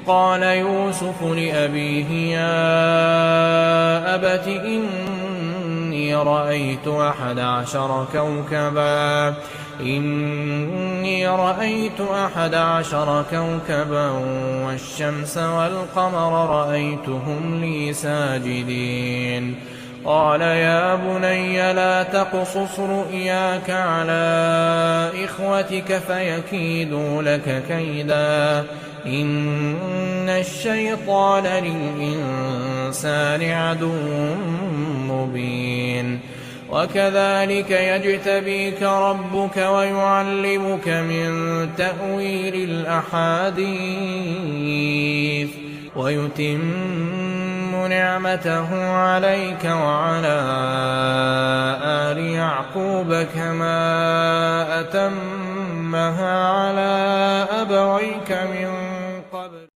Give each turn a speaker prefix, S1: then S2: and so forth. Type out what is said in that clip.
S1: قال يوسف لأبيه يا أبت إني رأيت 11 كوكبا والشمس والقمر رأيتهم لي ساجدين. قال يا بني لا تقصص رؤياك على إخوتك فيكيدوا لك كيدا إن الشيطان للإنسان عدو مبين. وكذلك يجتبيك ربك ويعلمك من تأويل الأحاديث ويتم نعمته عليك وعلى آل يعقوب كما أتمها على أبويك من